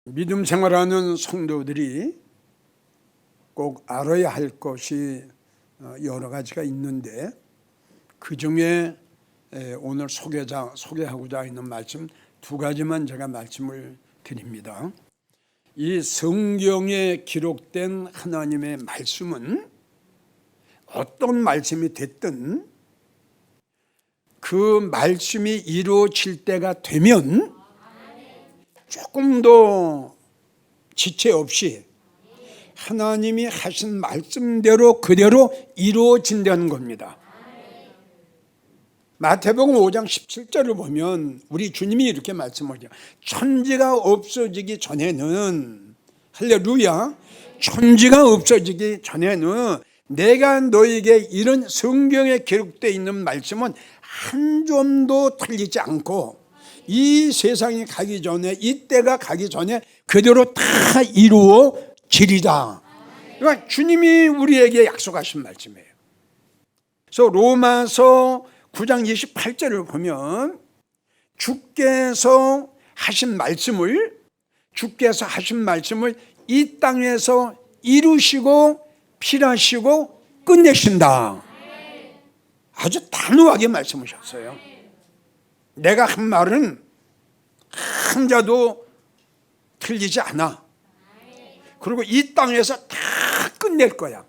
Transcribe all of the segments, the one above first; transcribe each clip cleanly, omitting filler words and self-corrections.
믿음 생활하는 성도들이 꼭 알아야 할 것이 여러 가지가 있는데, 그 중에 오늘 소개하고자 있는 말씀 두 가지만 제가 말씀을 드립니다. 이 성경에 기록된 하나님의 말씀은 어떤 말씀이 됐든 그 말씀이 이루어질 때가 되면 조금 더 지체 없이 하나님이 하신 말씀대로 그대로 이루어진다는 겁니다. 마태복음 5장 17절을 보면 우리 주님이 이렇게 말씀하죠. 천지가 없어지기 전에는, 할렐루야, 천지가 없어지기 전에는 내가 너에게 이런 성경에 기록되어 있는 말씀은 한 점도 틀리지 않고 이 세상이 가기 전에, 이 때가 가기 전에 그대로 다 이루어지리라. 그러니까 주님이 우리에게 약속하신 말씀이에요. 그래서 로마서 9장 28절을 보면 주께서 하신 말씀을 이 땅에서 이루시고 필하시고 끝내신다. 아주 단호하게 말씀하셨어요. 내가 한 말은 한 자도 틀리지 않아. 그리고 이 땅에서 다 끝낼 거야.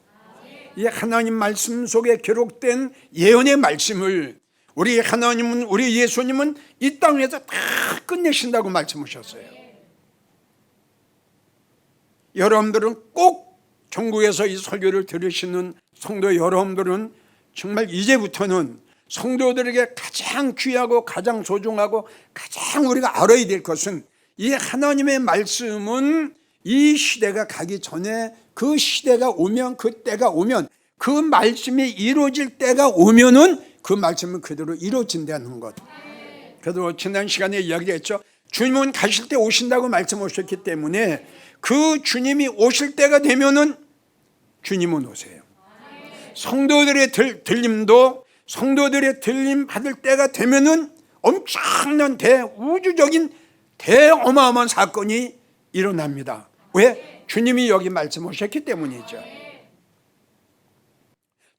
이 하나님 말씀 속에 기록된 예언의 말씀을 우리 하나님은, 우리 예수님은 이 땅에서 다 끝내신다고 말씀하셨어요. 여러분들은 꼭 전국에서 이 설교를 들으시는 성도 여러분들은 정말 이제부터는 성도들에게 가장 귀하고 가장 소중하고 가장 우리가 알아야 될 것은, 이 하나님의 말씀은 이 시대가 가기 전에, 그 시대가 오면, 그 때가 오면, 그 말씀이 이루어질 때가 오면은 그 말씀은 그대로 이루어진다는 것. 그래도 지난 시간에 이야기했죠. 주님은 가실 때 오신다고 말씀하셨기 때문에 그 주님이 오실 때가 되면은 주님은 오세요. 성도들의 들림 받을 때가 되면은 엄청난 대우주적인 대어마어마한 사건이 일어납니다. 왜? 주님이 여기 말씀하셨기 때문이죠.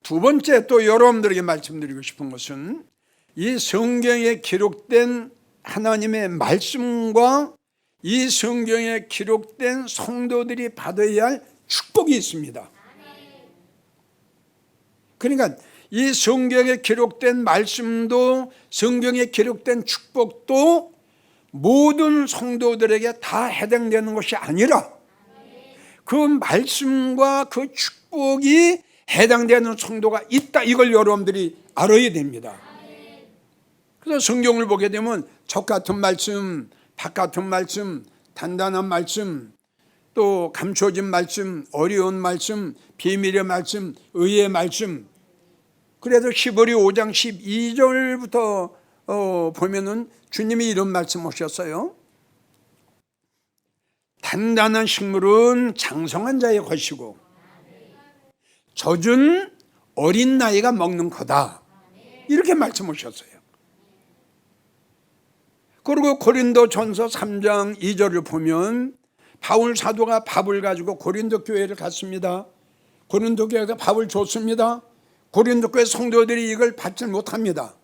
두 번째, 또 여러분들에게 말씀드리고 싶은 것은 이 성경에 기록된 하나님의 말씀과 이 성경에 기록된 성도들이 받아야 할 축복이 있습니다. 그러니까 이 성경에 기록된 말씀도, 성경에 기록된 축복도 모든 성도들에게 다 해당되는 것이 아니라 그 말씀과 그 축복이 해당되는 성도가 있다. 이걸 여러분들이 알아야 됩니다. 그래서 성경을 보게 되면 적 같은 말씀, 박 같은 말씀, 단단한 말씀, 또 감춰진 말씀, 어려운 말씀, 비밀의 말씀, 의의 말씀. 그래서 히브리 5장 12절부터 보면은 주님이 이런 말씀 하셨어요. 단단한 식물은 장성한 자의 것이고 젖은 어린 나이가 먹는 거다. 이렇게 말씀하셨어요. 그리고 고린도전서 3장 2절을 보면 바울 사도가 밥을 가지고 고린도 교회를 갔습니다. 고린도 교회가 밥을 줬습니다. 고린도 교회 성도들이 이걸 받지 못합니다.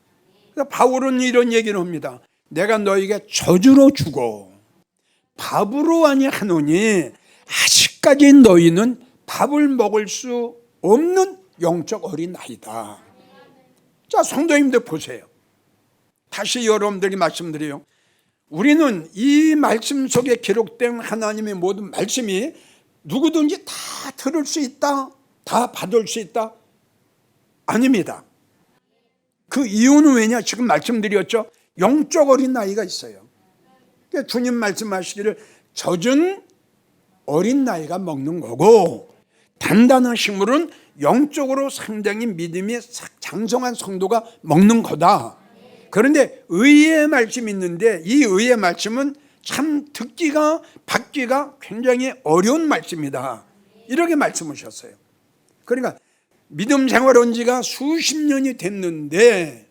그러니까 바울은 이런 얘기를 합니다. 내가 너에게 저주로 주고 밥으로 아니하노니 아직까지 너희는 밥을 먹을 수 없는 영적 어린 아이다. 자, 성도님들 보세요. 다시 여러분들에게 말씀드려요. 우리는 이 말씀 속에 기록된 하나님의 모든 말씀이 누구든지 다 들을 수 있다, 다 받을 수 있다? 아닙니다. 그 이유는 왜냐? 지금 말씀드렸죠. 영적 어린 나이가 있어요. 그러니까 주님 말씀하시기를 젖은 어린 나이가 먹는 거고, 단단한 식물은 영적으로 상당히 믿음이 장성한 성도가 먹는 거다. 그런데 의의 말씀이 있는데 이 의의 말씀은 참 듣기가 받기가 굉장히 어려운 말씀이다. 이렇게 말씀하셨어요. 그러니까 믿음 생활한 지가 수십 년이 됐는데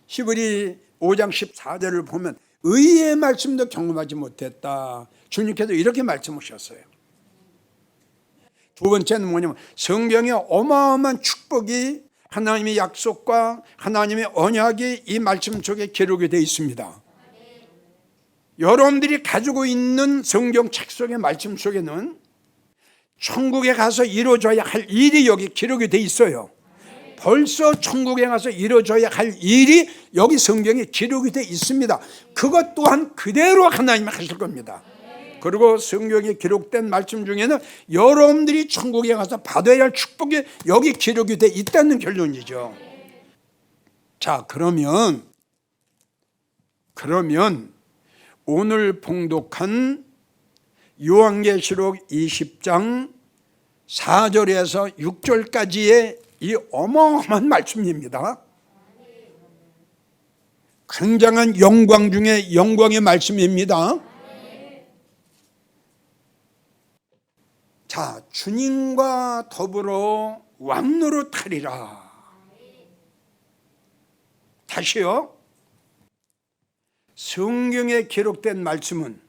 히브리 5장 14절을 보면 의의 말씀도 경험하지 못했다. 주님께서 이렇게 말씀하셨어요. 두 번째는 뭐냐면 성경에 어마어마한 축복이 하나님의 약속과 하나님의 언약이 이 말씀 속에 기록이 되어 있습니다. 여러분들이 가지고 있는 성경 책 속의 말씀 속에는 천국에 가서 이루어져야 할 일이 여기 기록이 되어 있어요. 벌써 천국에 가서 이루어져야 할 일이 여기 성경에 기록이 되어 있습니다. 그것 또한 그대로 하나님이 하실 겁니다. 그리고 성경에 기록된 말씀 중에는 여러분들이 천국에 가서 받아야 할 축복이 여기 기록이 되어 있다는 결론이죠. 자, 그러면 오늘 봉독한 요한계시록 20장 4절에서 6절까지의 이 어마어마한 말씀입니다. 굉장한 영광 중에 영광의 말씀입니다. 자, 주님과 더불어 왕노릇하리라. 다시요. 성경에 기록된 말씀은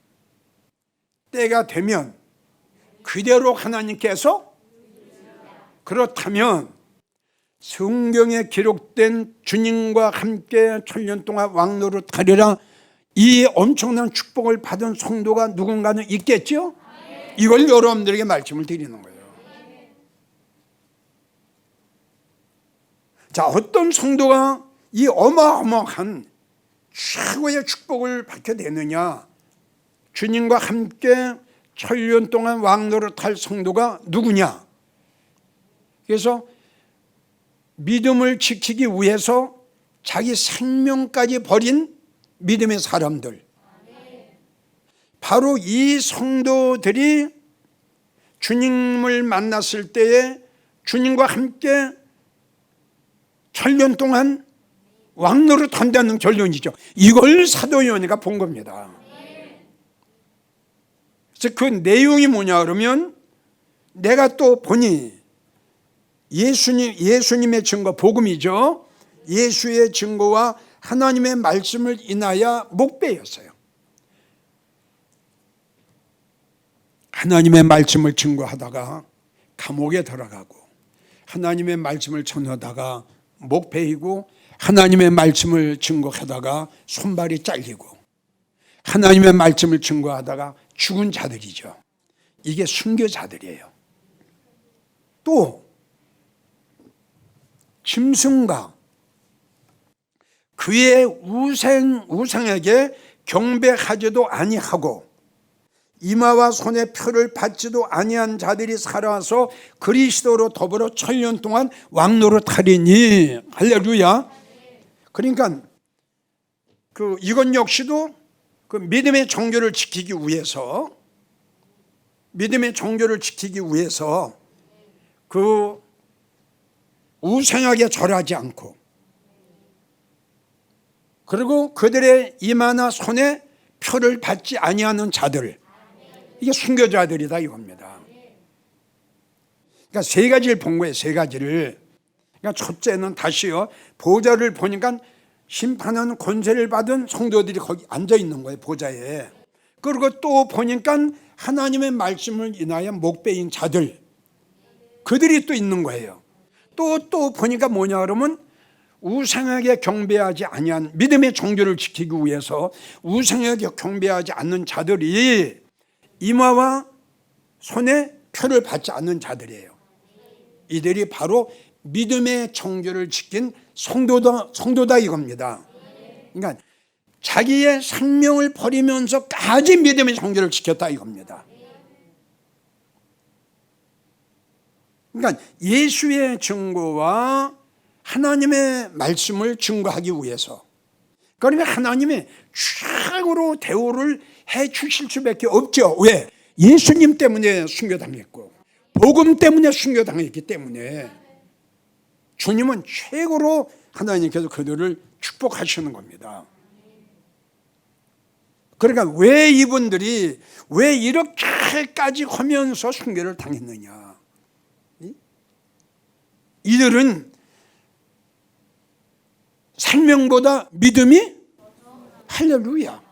때가 되면 그대로 하나님께서, 그렇다면 성경에 기록된 주님과 함께 천년 동안 왕노릇하리라, 이 엄청난 축복을 받은 성도가 누군가는 있겠죠? 이걸 여러분들에게 말씀을 드리는 거예요. 자, 어떤 성도가 이 어마어마한 최고의 축복을 받게 되느냐? 주님과 함께 천년 동안 왕노릇할 성도가 누구냐? 그래서 믿음을 지키기 위해서 자기 생명까지 버린 믿음의 사람들, 바로 이 성도들이 주님을 만났을 때에 주님과 함께 천년 동안 왕노릇 한다는 결론이죠. 이걸 사도 요한이가 본 겁니다. 그래서 그 내용이 뭐냐 그러면, 내가 또 보니 예수님의 증거, 복음이죠. 예수의 증거와 하나님의 말씀을 인하여 목배였어요. 하나님의 말씀을 증거하다가 감옥에 들어가고, 하나님의 말씀을 전하다가 목 베이고, 하나님의 말씀을 증거하다가 손발이 잘리고, 하나님의 말씀을 증거하다가 죽은 자들이죠. 이게 순교자들이에요. 또 짐승과 그의 우상에게 경배하지도 아니하고 이마와 손에 표를 받지도 아니한 자들이 살아와서 그리스도로 더불어 천년 동안 왕노릇하리니. 할렐루야. 그러니까 이건 역시도 그 믿음의 정교를 지키기 위해서 그 우상하게 절하지 않고, 그리고 그들의 이마나 손에 표를 받지 아니하는 자들, 이게 순교자들이다 이겁니다. 그러니까 세 가지를 본 거예요. 세 가지를. 그러니까 첫째는 다시요, 보좌를 보니까 심판하는 권세를 받은 성도들이 거기 앉아 있는 거예요, 보좌에. 그리고 또 보니까 하나님의 말씀을 인하여 목베인 자들, 그들이 또 있는 거예요. 또 보니까 뭐냐 그러면, 우상에게 경배하지 아니한, 믿음의 정교를 지키기 위해서 우상에게 경배하지 않는 자들이 이마와 손에 표를 받지 않는 자들이에요. 이들이 바로 믿음의 정교를 지킨 성도다 이겁니다. 그러니까 자기의 생명을 버리면서까지 믿음의 정교를 지켰다 이겁니다. 그러니까 예수의 증거와 하나님의 말씀을 증거하기 위해서, 그러면 하나님이 최고로 대우를 해 주실 수밖에 없죠. 왜? 예수님 때문에 순교당했고 복음 때문에 순교당했기 때문에 주님은 최고로 하나님께서 그들을 축복하시는 겁니다. 그러니까 왜 이분들이 왜 이렇게까지 하면서 순교를 당했느냐? 이들은 생명보다 믿음이, 할렐루야,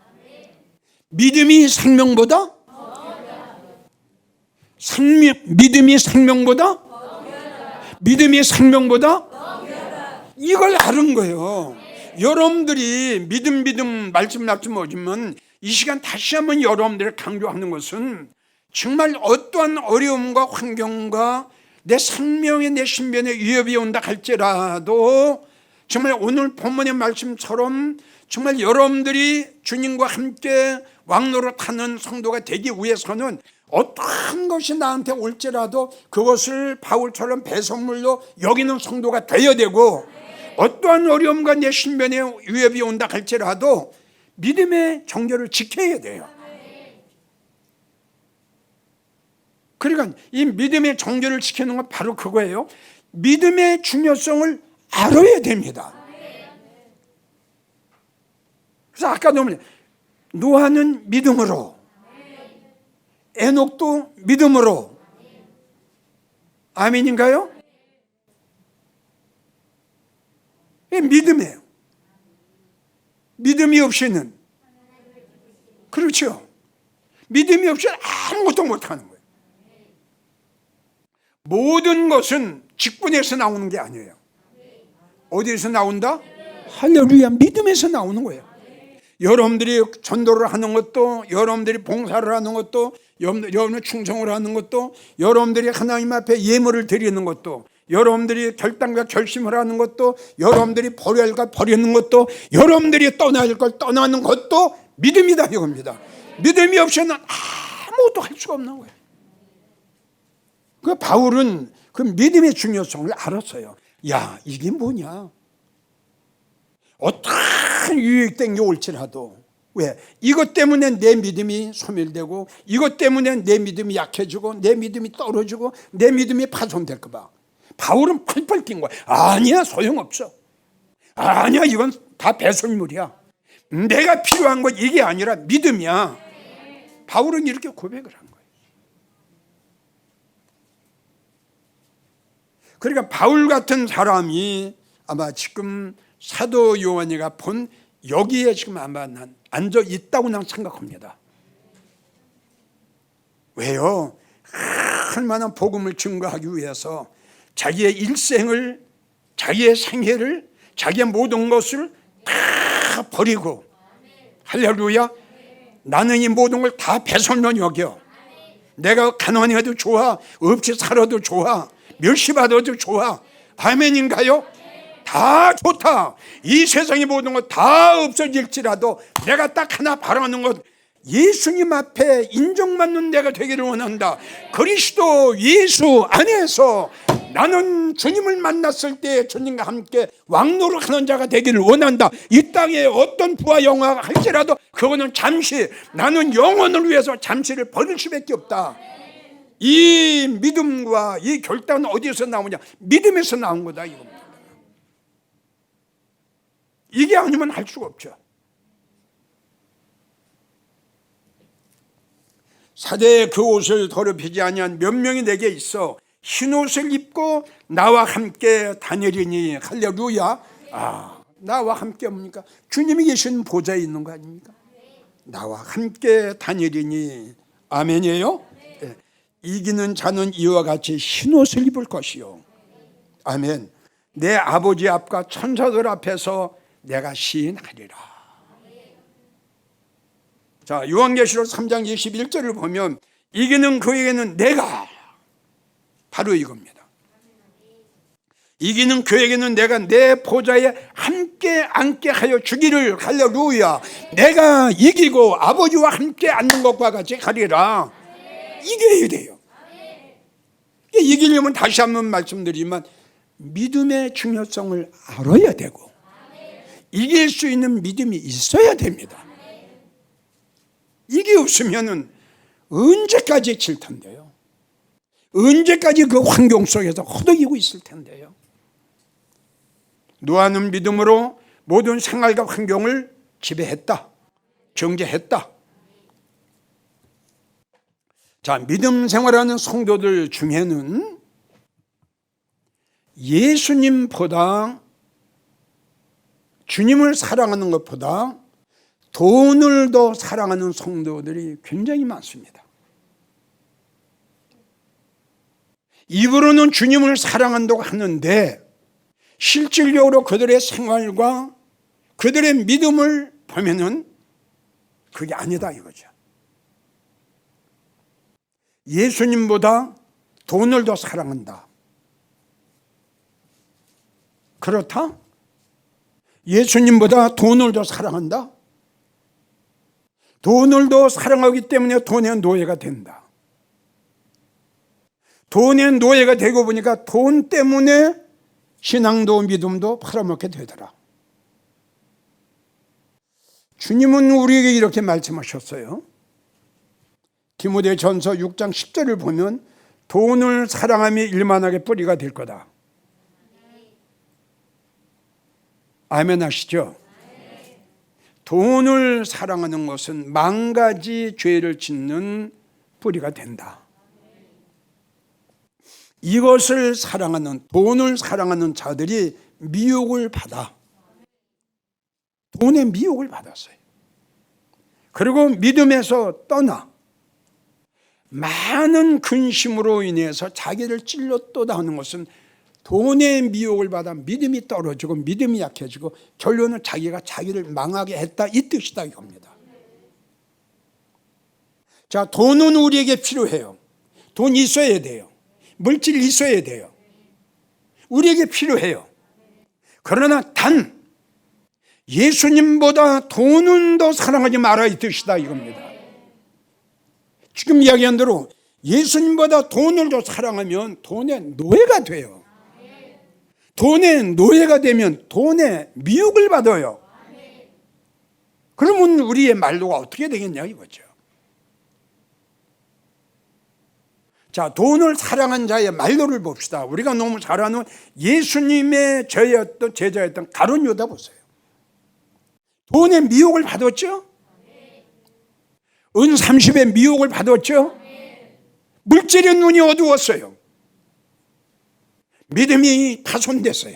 믿음이 생명보다 믿음이 생명보다? 믿음이 생명보다? 이걸 아는 거예요. 여러분들이 믿음 말씀 오지만 이 시간 다시 한번 여러분들이 강조하는 것은 정말 어떠한 어려움과 환경과 내 생명에 내 신변에 위협이 온다 할지라도 정말 오늘 본문의 말씀처럼 정말 여러분들이 주님과 함께 왕노릇하는 성도가 되기 위해서는 어떠한 것이 나한테 올지라도 그것을 바울처럼 배선물로 여기는 성도가 되어야 되고, 어떠한 어려움과 내 신변에 위협이 온다 할지라도 믿음의 정결을 지켜야 돼요. 그러니까 이 믿음의 정결을 지키는 건 바로 그거예요. 믿음의 중요성을 알아야 됩니다. 그래서 아까도 노아는 믿음으로, 에녹도 믿음으로. 아멘인가요? 믿음이에요. 믿음이 없이는, 그렇죠, 믿음이 없이는 아무것도 못하는 거예요. 모든 것은 직분에서 나오는 게 아니에요. 어디에서 나온다? 할렐루야, 믿음에서 나오는 거예요. 여러분들이 전도를 하는 것도, 여러분들이 봉사를 하는 것도, 여러분들이 충성을 하는 것도, 여러분들이 하나님 앞에 예물을 드리는 것도, 여러분들이 결단과 결심을 하는 것도, 여러분들이 버려야 할 걸 버리는 것도, 여러분들이 떠나야 할 걸 떠나는 것도 믿음이다 이겁니다. 믿음이 없이는 아무것도 할 수가 없는 거예요. 그 바울은 그 믿음의 중요성을 알았어요. 야, 이게 뭐냐? 어떤 유익된 게 올지라도, 왜? 이것 때문에 내 믿음이 소멸되고, 이것 때문에 내 믿음이 약해지고, 내 믿음이 떨어지고, 내 믿음이 파손될까 봐. 바울은 펄펄 뛴 거야. 아니야, 소용없어. 아니야, 이건 다 배설물이야. 내가 필요한 건 이게 아니라 믿음이야. 바울은 이렇게 고백을 한 거예요. 그러니까 바울 같은 사람이 아마 지금 사도 요한이가 본 여기에 지금 아마 난 앉아 있다고 난 생각합니다. 왜요? 얼마나 복음을 증거하기 위해서 자기의 일생을, 자기의 생애를, 자기의 모든 것을 다 버리고, 할렐루야, 나는 이 모든 걸 다 배설물 여겨. 내가 가난해도 좋아, 없이 살아도 좋아, 멸시받아도 좋아. 아멘인가요? 다 좋다. 이 세상의 모든 것 다 없어질지라도 내가 딱 하나 바라는 것, 예수님 앞에 인정받는 내가 되기를 원한다. 그리스도 예수 안에서 나는 주님을 만났을 때 주님과 함께 왕노릇하는 자가 되기를 원한다. 이 땅에 어떤 부와 영화가 할지라도 그거는 잠시, 나는 영혼을 위해서 잠시를 버릴 수밖에 없다. 이 믿음과 이 결단은 어디서 나오냐? 믿음에서 나온 거다 이겁니다. 이게 아니면 할 수가 없죠. 사대에 그 옷을 더럽히지 아니한 몇 명이 내게 있어 흰 옷을 입고 나와 함께 다니리니. 할렐루야. 나와 함께 뭡니까? 주님이 계신 보좌에 있는 거 아닙니까? 나와 함께 다니리니. 아멘이에요? 네. 이기는 자는 이와 같이 흰 옷을 입을 것이요. 아멘. 내 아버지 앞과 천사들 앞에서 내가 시인하리라. 자, 요한계시록 3장 21절을 보면 이기는 그에게는 내가, 바로 이겁니다. 이기는 그에게는 내가 내 보좌에 함께 앉게 하여 주기를. 할렐루야. 내가 이기고 아버지와 함께 앉는 것과 같이 하리라. 이겨야 돼요. 이기려면 다시 한번 말씀드리지만 믿음의 중요성을 알아야 되고 이길 수 있는 믿음이 있어야 됩니다. 이게 없으면 언제까지 칠 텐데요? 언제까지 그 환경 속에서 허덕이고 있을 텐데요? 노아는 믿음으로 모든 생활과 환경을 지배했다, 정죄했다. 자, 믿음 생활하는 성도들 중에는 예수님보다, 주님을 사랑하는 것보다 돈을 더 사랑하는 성도들이 굉장히 많습니다. 입으로는 주님을 사랑한다고 하는데 실질적으로 그들의 생활과 그들의 믿음을 보면은 그게 아니다 이거죠. 예수님보다 돈을 더 사랑한다. 그렇다? 예수님보다 돈을 더 사랑한다? 돈을 더 사랑하기 때문에 돈의 노예가 된다. 돈의 노예가 되고 보니까 돈 때문에 신앙도 믿음도 팔아먹게 되더라. 주님은 우리에게 이렇게 말씀하셨어요. 디모데전서 6장 10절을 보면 돈을 사랑함이 일만하게 뿌리가 될 거다. 아멘 하시죠? 돈을 사랑하는 것은 만가지 죄를 짓는 뿌리가 된다. 이것을 사랑하는, 돈을 사랑하는 자들이 미혹을 받아. 돈의 미혹을 받았어요. 그리고 믿음에서 떠나 많은 근심으로 인해서 자기를 찔렀도다 하는 것은 돈의 미혹을 받아 믿음이 떨어지고 믿음이 약해지고 결론은 자기가 자기를 망하게 했다 이 뜻이다 이겁니다. 자, 돈은 우리에게 필요해요. 돈 있어야 돼요. 물질 있어야 돼요. 우리에게 필요해요. 그러나 단 예수님보다 돈은 더 사랑하지 마라 이 뜻이다 이겁니다. 지금 이야기한 대로 예수님보다 돈을 더 사랑하면 돈의 노예가 돼요. 돈의 노예가 되면 돈의 미혹을 받아요. 그러면 우리의 말로가 어떻게 되겠냐 이거죠. 자, 돈을 사랑한 자의 말로를 봅시다. 우리가 너무 잘 아는 예수님의 제자였던 가룟 유다 보세요. 돈의 미혹을 받았죠? 은 30의 미혹을 받았죠? 물질의 눈이 어두웠어요. 믿음이 파손됐어요.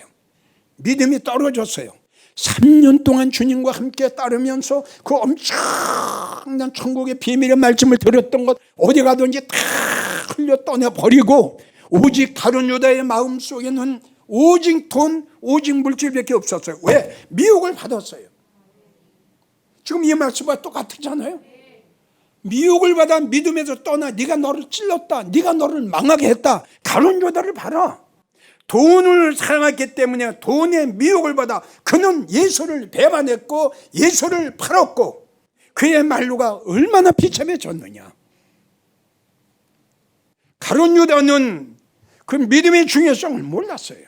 믿음이 떨어졌어요. 3년 동안 주님과 함께 따르면서 그 엄청난 천국의 비밀의 말씀을 들었던 것 어디 가든지 다 흘려 떠내버리고 오직 가룟 유다의 마음속에는 오직 돈, 오직 물질밖에 없었어요. 왜? 미혹을 받았어요. 지금 이 말씀과 똑같잖아요. 미혹을 받아 믿음에서 떠나 네가 너를 찔렀다, 네가 너를 망하게 했다. 가룟 유다를 봐라. 돈을 사랑했기 때문에 돈의 미혹을 받아 그는 예수를 배반했고 예수를 팔았고 그의 말로가 얼마나 비참해졌느냐. 가룟 유다는 그 믿음의 중요성을 몰랐어요.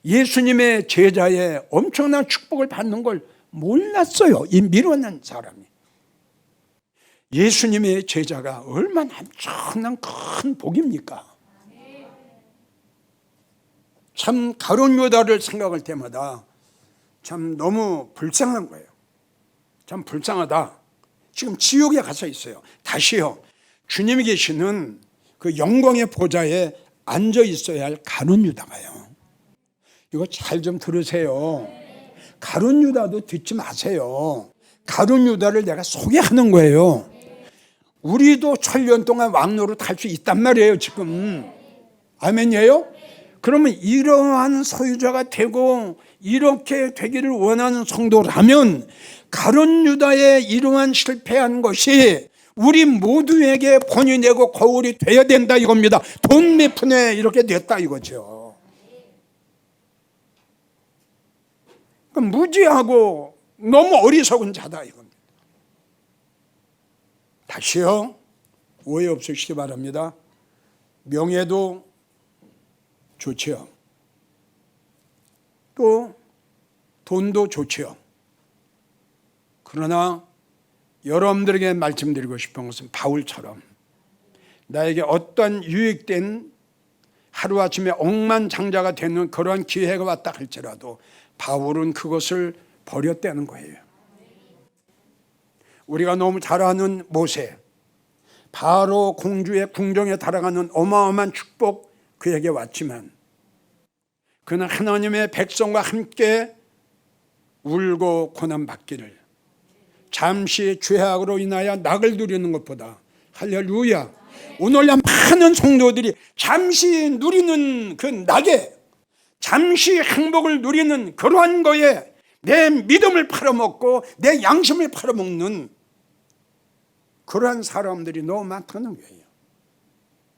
예수님의 제자의 엄청난 축복을 받는 걸 몰랐어요. 이 미련한 사람이. 예수님의 제자가 얼마나 엄청난 큰 복입니까? 참 가룟 유다를 생각할 때마다 참 너무 불쌍한 거예요. 참 불쌍하다. 지금 지옥에 가서 있어요. 다시요. 주님이 계시는 그 영광의 보좌에 앉아 있어야 할 가룟 유다가요. 이거 잘 좀 들으세요. 가룟 유다도 듣지 마세요. 가룟 유다를 내가 소개하는 거예요. 우리도 천년 동안 왕노릇 할 수 있단 말이에요 지금. 아멘이에요? 그러면 이러한 소유자가 되고 이렇게 되기를 원하는 성도라면 가룟 유다의 이러한 실패한 것이 우리 모두에게 본이 되고 거울이 되어야 된다 이겁니다. 돈 몇 푼에 이렇게 됐다 이거죠. 무지하고 너무 어리석은 자다 이겁니다. 다시요, 오해 없으시기 바랍니다. 명예도 좋지요. 또 돈도 좋지요. 그러나 여러분들에게 말씀드리고 싶은 것은 바울처럼 나에게 어떤 유익된 하루아침에 억만장자가 되는 그러한 기회가 왔다 할지라도 바울은 그것을 버렸다는 거예요. 우리가 너무 잘 아는 모세, 바로 공주의 궁정에 달아가는 어마어마한 축복 그에게 왔지만 그는 하나님의 백성과 함께 울고 고난받기를, 잠시 죄악으로 인하여 낙을 누리는 것보다 할렐루야. 오늘날 많은 성도들이 잠시 누리는 그 낙에, 잠시 행복을 누리는 그러한 거에 내 믿음을 팔아먹고 내 양심을 팔아먹는 그러한 사람들이 너무 많다는 거예요.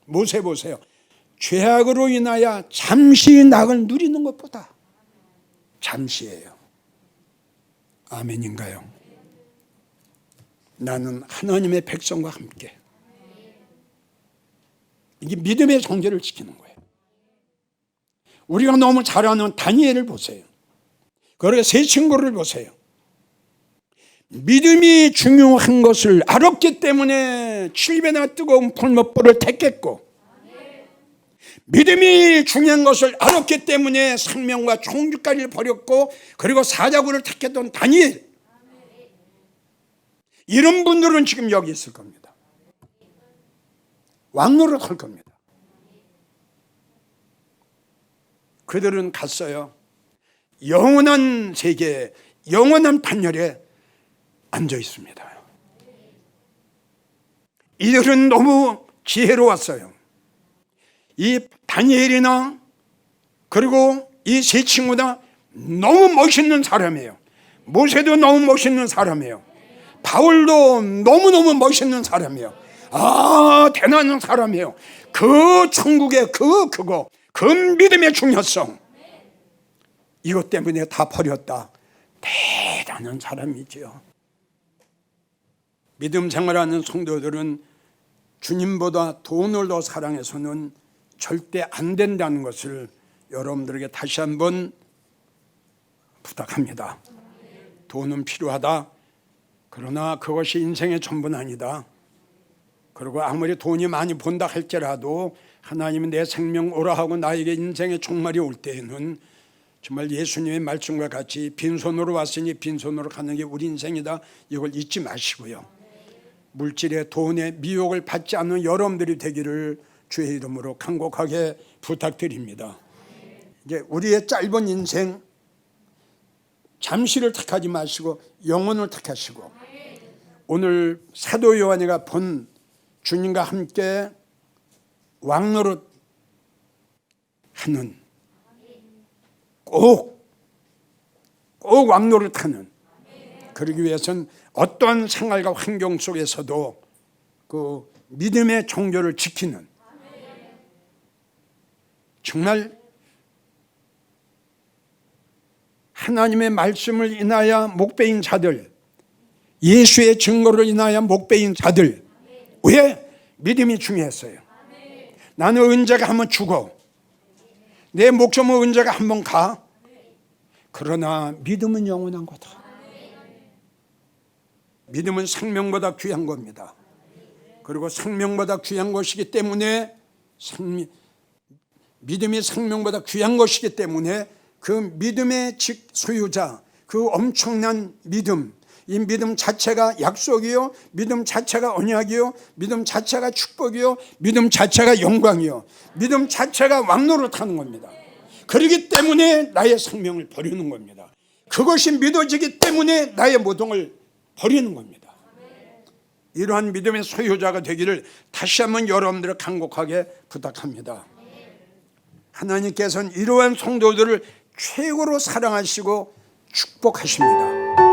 모세 보세요. 죄악으로 인하여 잠시 낙을 누리는 것보다 잠시예요. 아멘인가요? 나는 하나님의 백성과 함께, 이게 믿음의 정죄를 지키는 거예요. 우리가 너무 잘 아는 다니엘을 보세요. 그리고 세 친구를 보세요. 믿음이 중요한 것을 알았기 때문에 7배나 뜨거운 풀못불을 택했고, 믿음이 중요한 것을 알았기 때문에 생명과 총주까지 버렸고, 그리고 사자굴을 택했던 다니엘, 이런 분들은 지금 여기 있을 겁니다. 왕노릇 할 겁니다. 그들은 갔어요. 영원한 세계, 영원한 판결에 앉아 있습니다. 이들은 너무 지혜로웠어요. 이 다니엘이나 그리고 이 세 친구나 너무 멋있는 사람이에요. 모세도 너무 멋있는 사람이에요. 바울도 너무너무 멋있는 사람이에요. 대단한 사람이에요. 그 천국의 그 믿음의 중요성, 이것 때문에 다 버렸다. 대단한 사람이지요. 믿음 생활하는 성도들은 주님보다 돈을 더 사랑해서는 절대 안 된다는 것을 여러분들에게 다시 한번 부탁합니다. 돈은 필요하다. 그러나 그것이 인생의 전부는 아니다. 그리고 아무리 돈이 많이 번다 할지라도 하나님은 내 생명 오라 하고 나에게 인생의 종말이 올 때에는 정말 예수님의 말씀과 같이 빈손으로 왔으니 빈손으로 가는 게 우리 인생이다. 이걸 잊지 마시고요. 물질의 돈의 미혹을 받지 않는 여러분들이 되기를 주의 이름으로 간곡하게 부탁드립니다. 이제 우리의 짧은 인생, 잠시를 택하지 마시고 영혼을 택하시고, 오늘 사도 요한이가 본 주님과 함께 왕노릇 하는, 꼭 왕노릇 하는, 그러기 위해서는 어떤 생활과 환경 속에서도 그 믿음의 정조를 지키는, 정말 하나님의 말씀을 인하여 목배인 자들, 예수의 증거를 인하여 목배인 자들, 왜? 믿음이 중요했어요. 나는 언제가 한번 죽어, 내 목숨은 언제가 한번 가. 그러나 믿음은 영원한 거다. 믿음은 생명보다 귀한 겁니다. 그리고 생명보다 귀한 것이기 때문에, 믿음이 생명보다 귀한 것이기 때문에 그 믿음의 소유자, 그 엄청난 믿음, 이 믿음 자체가 약속이요, 믿음 자체가 언약이요, 믿음 자체가 축복이요, 믿음 자체가 영광이요, 믿음 자체가 왕노릇하는 겁니다. 그렇기 때문에 나의 생명을 버리는 겁니다. 그것이 믿어지기 때문에 나의 모동을 버리는 겁니다. 이러한 믿음의 소유자가 되기를 다시 한번 여러분들을 간곡하게 부탁합니다. 하나님께서는 이러한 성도들을 최고로 사랑하시고 축복하십니다.